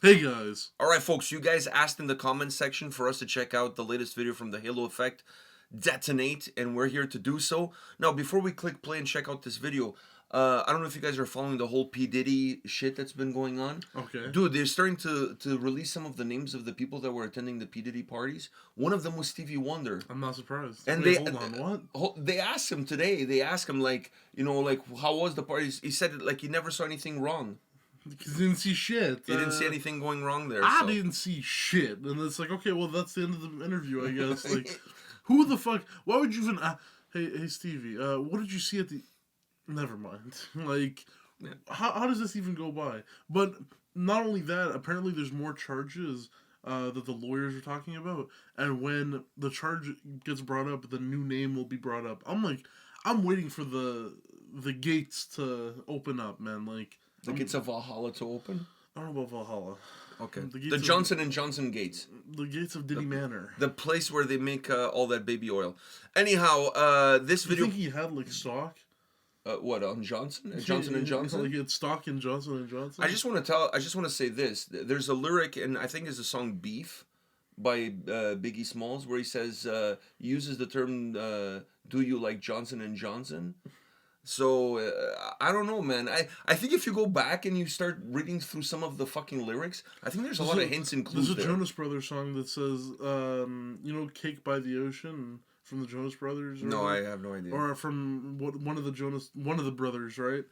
Hey guys. Alright folks, you guys asked in the comments section for us to check out the latest video from the Halo Effect, Detonate, and we're here to do so. Now, before we click play and check out this video, I don't know if you guys are following the whole P. Diddy shit that's been going on. Okay. Dude, they're starting to release some of the names of the people that were attending the P. Diddy parties. One of them was Stevie Wonder. I'm not surprised. And Wait, hold on, what? They asked him today, like, how was the party? He said, like, he never saw anything wrong. Because he didn't see shit. He didn't see anything going wrong there. I didn't see shit. And it's like, okay, well, that's the end of the interview, I guess. Like, who the fuck? Why would you even... hey, Stevie, what did you see at the... Never mind. Like, yeah. How does this even go by? But not only that, apparently there's more charges that the lawyers are talking about. And when the charge gets brought up, the new name will be brought up. I'm waiting for the gates to open up, man. Like... The gates of Valhalla to open? I don't know about Valhalla. Okay. The Johnson & Johnson gates. The gates of Diddy Manor. The place where they make all that baby oil. Anyhow, this video... You think he had, like, stock? What, on Johnson? Johnson & Johnson? Like, he had stock in Johnson & Johnson? I just want to say this. There's a lyric, and I think it's the song Beef by Biggie Smalls, where he says, uses the term, do you like Johnson & Johnson? So, I don't know, man. I think if you go back and you start reading through some of the fucking lyrics, I think there's a lot of hints and clues there. There's a Jonas Brothers song that says, Cake by the Ocean from the Jonas Brothers? No, I have no idea. Or from one of the brothers, right?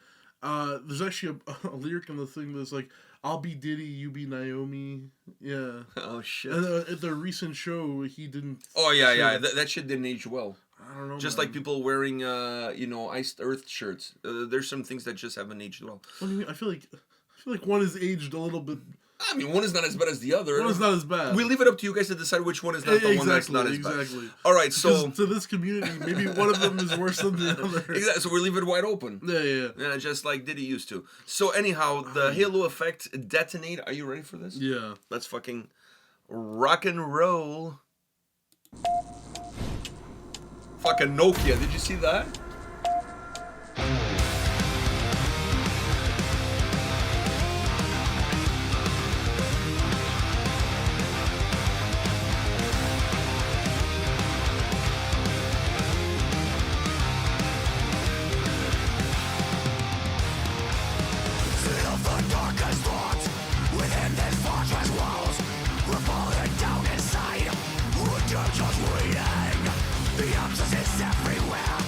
There's actually a lyric in the thing that's like, I'll be Diddy, you be Naomi. Yeah. Oh, shit. And at the recent show, he didn't... Oh, yeah. That shit didn't age well. I don't know, just man. Like people wearing, Iced Earth shirts. There's some things that just haven't aged well. What do you mean? I feel like one is aged a little bit... I mean, one is not as bad as the other. One is not as bad. We leave it up to you guys to decide which one is not the one that's not as bad. Exactly. All right, so... To this community, maybe one of them is worse than the other. Exactly, so we leave it wide open. Yeah. Just like Diddy used to. So anyhow, the Halo Effect, Detonate. Are you ready for this? Yeah. Let's fucking rock and roll. Fucking Nokia, did you see that? Just everywhere.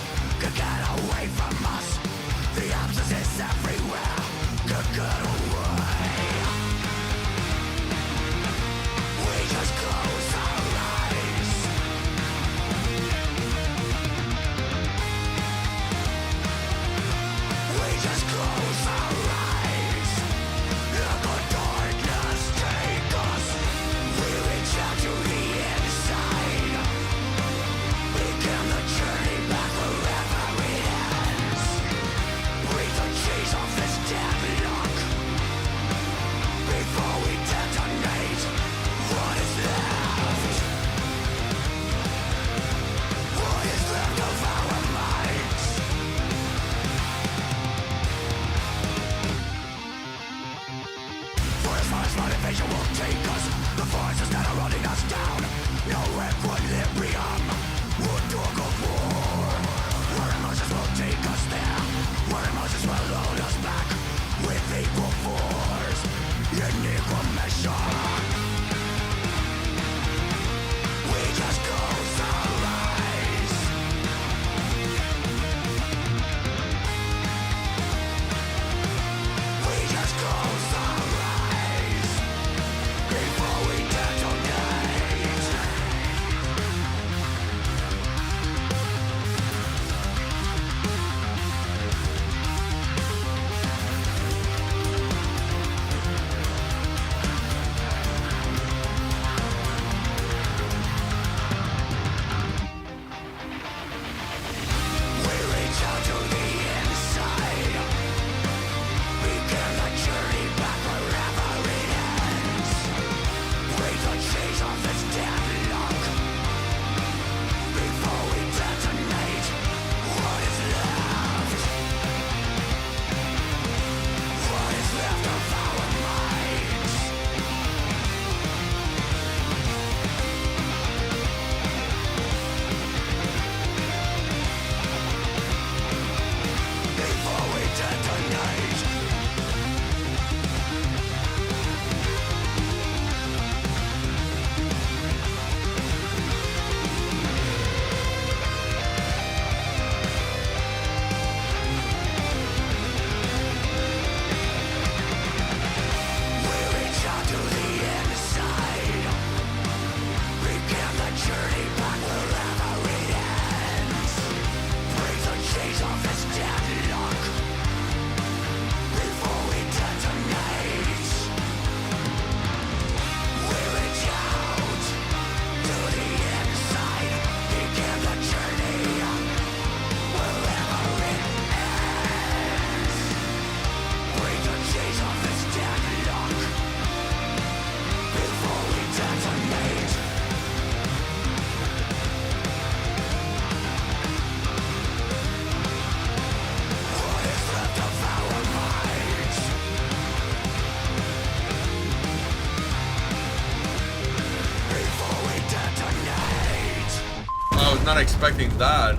expecting that.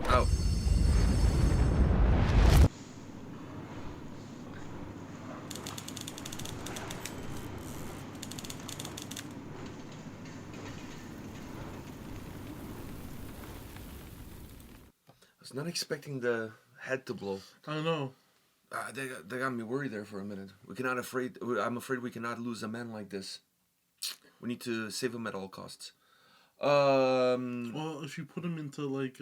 Oh. I was not expecting the head to blow. I know. They got me worried there for a minute. I'm afraid we cannot lose a man like this. We need to save him at all costs. Well, if you put him into like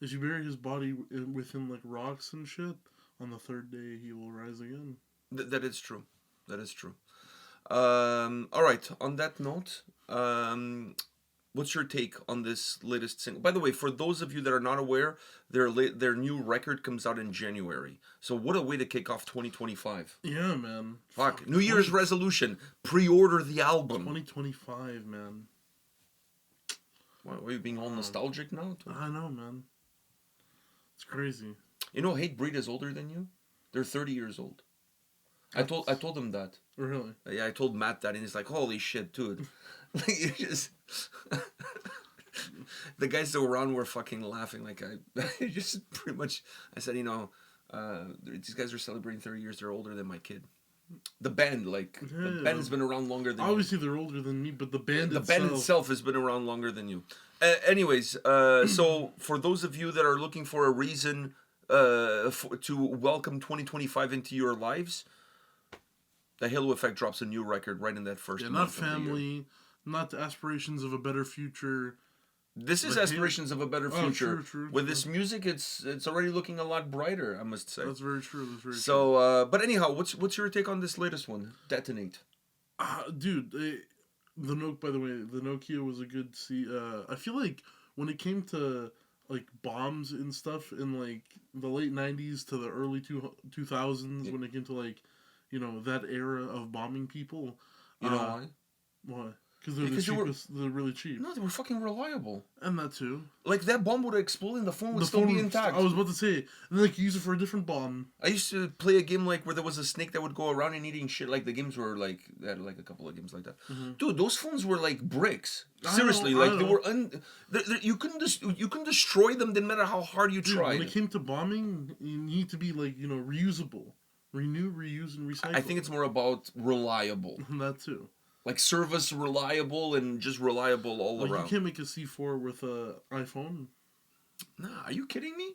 if you bury his body within like rocks and shit, on the third day he will rise again. That is true. That is true. All right. On that note, what's your take on this latest single? By the way, for those of you that are not aware, their new record comes out in January. So what a way to kick off 2025. Yeah, man. Fuck. New Year's resolution: pre-order the album. 2025, man. Why are you being all nostalgic now? I know, man. It's crazy. You know, Hatebreed is older than you. They're 30 years old. I told him that. Really? Yeah, I told Matt that, and he's like, "Holy shit, dude!" Like, you just the guys that were around were fucking laughing. Like I just pretty much I said, these guys are celebrating 30 years. They're older than my kid. The band, the band has been around longer than obviously they're older than me, but the band itself has been around longer than you. Anyways, so for those of you that are looking for a reason to welcome 2025 into your lives, the Halo Effect drops a new record right in that first month. Not family, not the aspirations of a better future. This is aspirations of a better future. True. With this music, it's already looking a lot brighter, I must say. That's very true. So, but anyhow, what's your take on this latest one, Detonate? Dude, the By the way, the Nokia was a good I feel like when it came to like bombs and stuff in like the late 90s to the early 2000s, when it came to like, that era of bombing people. You know why? Why? Because they're really cheap. No, they were fucking reliable. And that too. Like, that bomb would explode and the phone would still be intact. I was about to say, and then like you use it for a different bomb. I used to play a game like where there was a snake that would go around and eating shit. Like, the games were like, they had like a couple of games like that. Mm-hmm. Dude, those phones were like bricks. Seriously, they were you couldn't destroy them no matter how hard you tried. When it came to bombing, you need to be like, reusable. Renew, reuse, and recycle. I think it's more about reliable. That too. Like, service reliable and just reliable all around. You can't make a C4 with an iPhone. Nah, are you kidding me?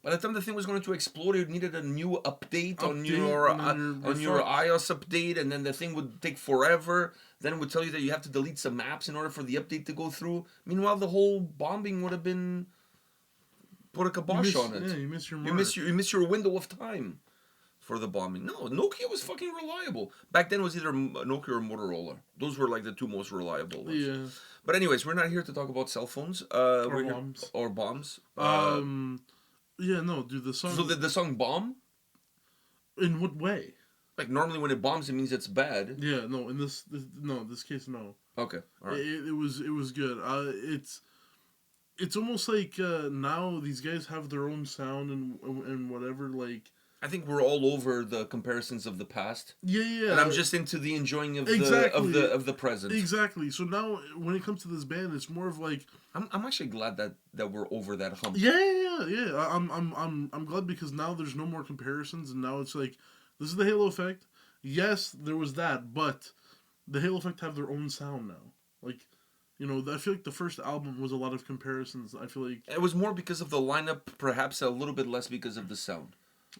By the time the thing was going to explode, it needed a new update on your iOS update, and then the thing would take forever. Then it would tell you that you have to delete some apps in order for the update to go through. Meanwhile, the whole bombing would have been put a kibosh on it. Yeah, you miss your mark. You miss your window of time for the bombing. No, Nokia was fucking reliable. Back then it was either Nokia or Motorola. Those were like the two most reliable ones. Yeah. But anyways, we're not here to talk about cell phones. Or bombs. Yeah, no, dude, the song... So did the song bomb? In what way? Like, normally when it bombs, it means it's bad. Yeah, no, in this case, no. Okay, all right. It was good. It's almost like now these guys have their own sound and whatever, like... I think we're all over the comparisons of the past. Yeah. And I'm just into the enjoying of the present. Exactly. So now, when it comes to this band, it's more of like I'm actually glad that we're over that hump. Yeah. I'm glad because now there's no more comparisons, and now it's like this is the Halo Effect. Yes, there was that, but the Halo Effect have their own sound now. Like, I feel like the first album was a lot of comparisons. I feel like it was more because of the lineup, perhaps a little bit less because of the sound.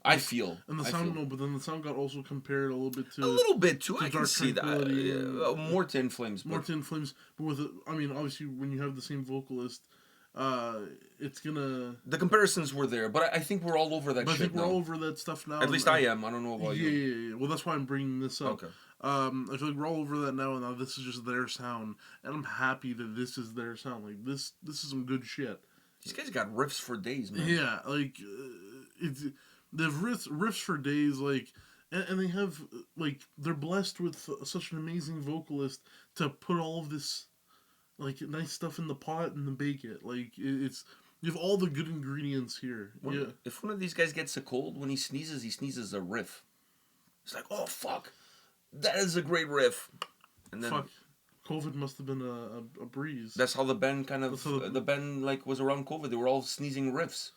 I feel. And the sound, no, but then the sound got also compared a little bit to... A little bit, too. I can see that. More to In Flames. More to In Flames. But with obviously, when you have the same vocalist, it's gonna... The comparisons were there, but I think we're all over that shit now. I think we're all over that stuff now. At least I am. I don't know about you. Yeah. Well, that's why I'm bringing this up. Okay. I feel like we're all over that now, and now this is just their sound. And I'm happy that this is their sound. Like, this is some good shit. These guys got riffs for days, man. Yeah, like, they have riffs for days, like, and they have, like, they're blessed with such an amazing vocalist to put all of this, like, nice stuff in the pot and then bake it. Like, you have all the good ingredients here. If one of these guys gets a cold, when he sneezes a riff. It's like, oh, fuck. That is a great riff. And then... Fuck. COVID must have been a breeze. That's how the band the band like was around COVID. They were all sneezing riffs,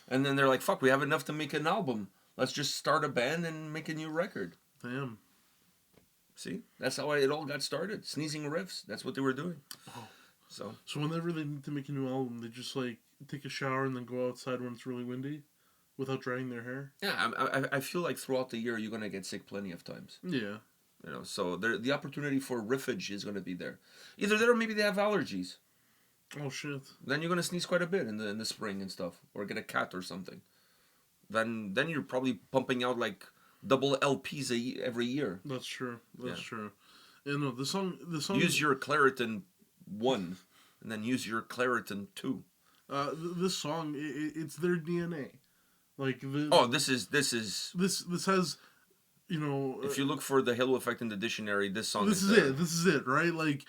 and then they're like, "Fuck, we have enough to make an album. Let's just start a band and make a new record." Damn. See, that's how it all got started. Sneezing riffs. That's what they were doing. Oh. So whenever they need to make a new album, they just like take a shower and then go outside when it's really windy, without drying their hair. yeah, I feel like throughout the year you're gonna get sick plenty of times. Yeah. You know, so the opportunity for riffage is gonna be there. Either there or maybe they have allergies. Oh shit. Then you're gonna sneeze quite a bit in the spring and stuff, or get a cat or something. Then you're probably pumping out like double LPs every year. That's true. That's true. And no, the song. Use your Claritin 1, and then use your Claritin 2. This song, it's their DNA. Like this has, you know. If you look for the halo effect in the dictionary, this song. This is it, right? Like,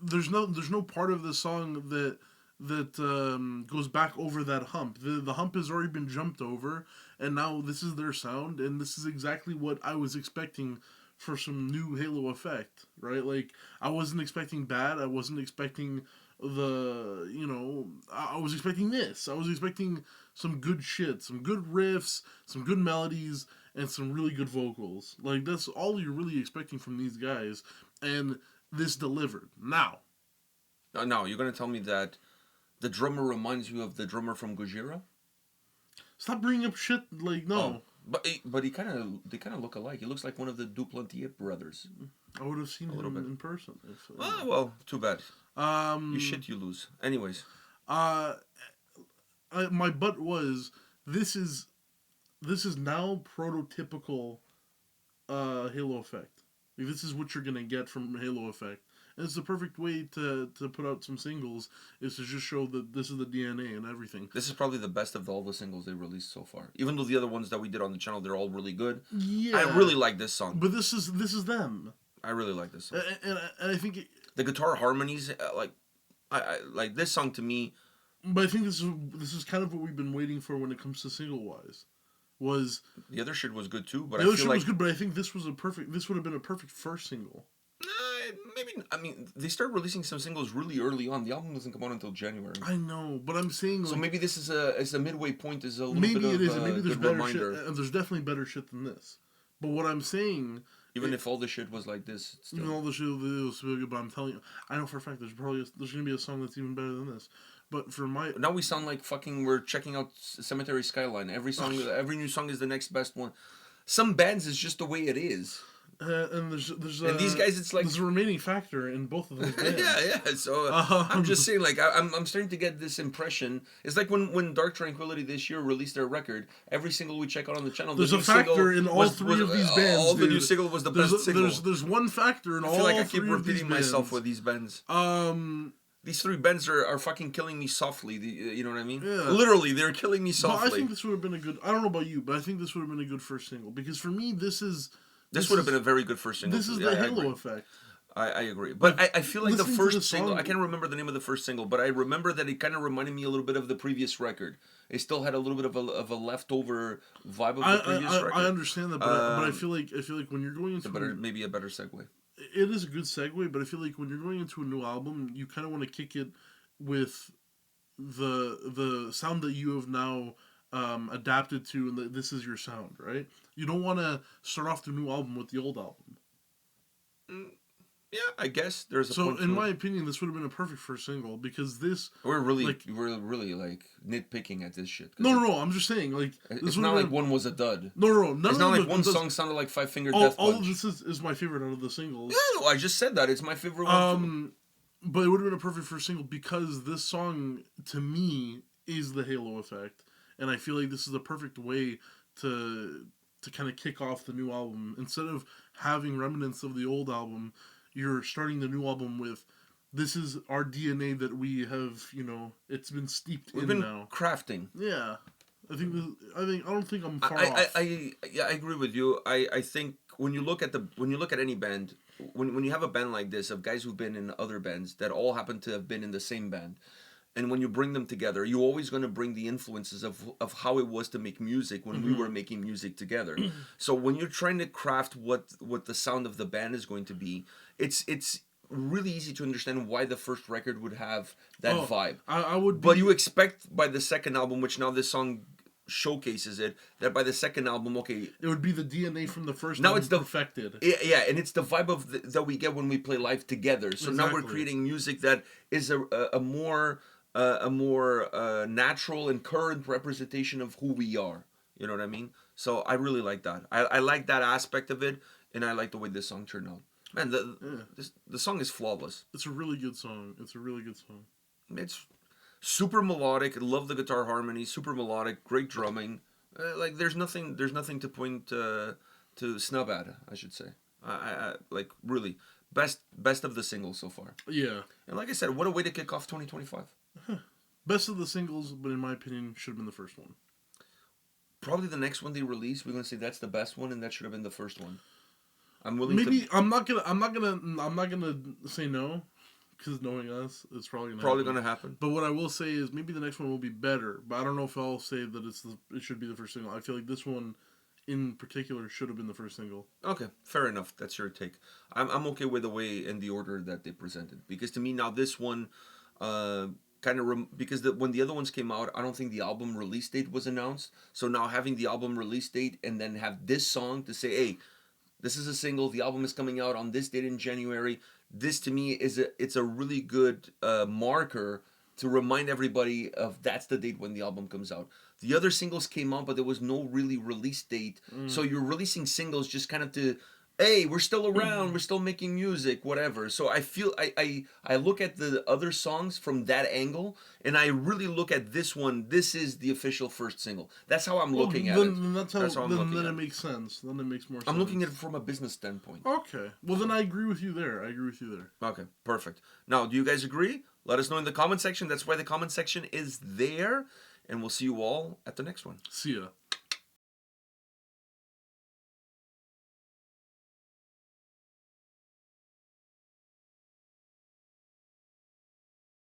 there's no part of the song that goes back over that hump. The hump has already been jumped over, and now this is their sound, and this is exactly what I was expecting for some new Halo effect, right? Like, I wasn't expecting bad. I wasn't expecting I was expecting this. I was expecting some good shit, some good riffs, some good melodies, and some really good vocals. Like, that's all you're really expecting from these guys, and this delivered. Now, you're gonna tell me that the drummer reminds you of the drummer from Gojira? Stop bringing up shit like no. Oh, but they kind of look alike. He looks like one of the Duplantier brothers. I would have seen him in person. Well, too bad. You shit, you lose. Anyways, my butt was this is now prototypical Halo effect. Like, this is what you're gonna get from Halo effect. And it's the perfect way to put out some singles, is to just show that this is the DNA and everything. This is probably the best of all the singles they released so far. Even though the other ones that we did on the channel, they're all really good. Yeah. I really like this song. But this is them. I really like this song. And I think the guitar harmonies, I like this song to me. But I think this is kind of what we've been waiting for when it comes to single wise. Was the other shit was good too, but the other shit was good. But I think this would have been a perfect first single. Maybe, I mean, they started releasing some singles really early on. The album doesn't come out until January. I know, but I'm saying, like, so maybe this is a midway point. Is a little maybe bit it of is. Maybe there's better reminder. shit, and there's definitely better shit than this. But what I'm saying, even if all the shit was like this, still. Even all the shit was really good. But I'm telling you, I know for a fact there's gonna be a song that's even better than this. But for my now we sound like fucking we're checking out Cemetery Skyline. Every song, every new song is the next best one. Some bands is just the way it is. And there's and these guys, it's like there's a remaining factor in both of those bands. yeah. So I'm just saying, like, I'm starting to get this impression. It's like when Dark Tranquillity this year released their record. Every single we check out on the channel, there's a factor in all three of these bands. All the new single was the best single. There's one factor in all. I feel like I keep repeating myself with these bands. These three bands are fucking killing me softly. You know what I mean? Yeah. Literally, they're killing me softly. But I think this would have been a good. I don't know about you, but I think this would have been a good first single, because for me, this would have been a very good first single. This is the Halo effect. I agree. But I feel like the first single, I can't remember the name of the first single, but I remember that it kind of reminded me a little bit of the previous record. It still had a little bit of a leftover vibe of the previous record. I understand that, but I feel like when you're going into maybe a better segue. It is a good segue, but I feel like when you're going into a new album, you kind of want to kick it with the sound that you have now adapted to, and that this is your sound, right? You don't want to start off the new album with the old album. Yeah, I guess there's a point. So, in my opinion, this would have been a perfect first single, because this we're really like nitpicking at this shit. No. I'm just saying, like, it's not like one was a dud. No. It's not like one song sounded like Five Finger Death Punch. All of this is my favorite out of the singles. Yeah, no, I just said that it's my favorite one. But it would have been a perfect first single, because this song to me is the Halo effect, and I feel like this is the perfect way to kind of kick off the new album. Instead of having remnants of the old album, you're starting the new album with, this is our DNA that we have, it's been steeped We've in been now. Crafting. Yeah. I don't think I'm far off. I agree with you. I think when you look at any band, when you have a band like this of guys who've been in other bands that all happen to have been in the same band, and when you bring them together, you're always going to bring the influences of how it was to make music when we were making music together. So when you're trying to craft what the sound of the band is going to be, it's really easy to understand why the first record would have that vibe. I would. But you expect by the second album, which now this song showcases it, that by the second album, okay, it would be the DNA from the first. Now it's perfected. Yeah, and it's the vibe of that we get when we play live together. So now we're Exactly. creating music that is a more natural and current representation of who we are. You know what I mean? So I really like that. I like that aspect of it, and I like the way this song turned out. Man, the song is flawless. It's a really good song. It's a really good song. It's super melodic. I love the guitar harmony. Super melodic. Great drumming. Like there's nothing to point to snub at. I should say. I like really best of the singles so far. Yeah. And like I said, what a way to kick off 2025. Best of the singles, but in my opinion, should have been the first one. Probably the next one they release, we're gonna say that's the best one, and that should have been the first one. I'm willing. Maybe I'm not gonna say no, because knowing us, it's probably gonna happen. But what I will say is maybe the next one will be better. But I don't know if I'll say that it should be the first single. I feel like this one, in particular, should have been the first single. Okay, fair enough. That's your take. I'm okay with the way and the order that they presented, because to me now this one, because when the other ones came out, I don't think the album release date was announced. So now having the album release date and then have this song to say, hey, this is a single. The album is coming out on this date in January. This to me it's a really good marker to remind everybody of that's the date when the album comes out. The other singles came out, but there was no really release date. So you're releasing singles just kind of to, hey, we're still around, we're still making music, whatever. So I feel I look at the other songs from that angle, and I really look at this one. This is the official first single. That's how I'm looking at it. Then that's how then it makes sense. Then it makes more sense. I'm looking at it from a business standpoint. Okay. Well, then I agree with you there. Okay, perfect. Now, do you guys agree? Let us know in the comment section. That's why the comment section is there. And we'll see you all at the next one. See ya.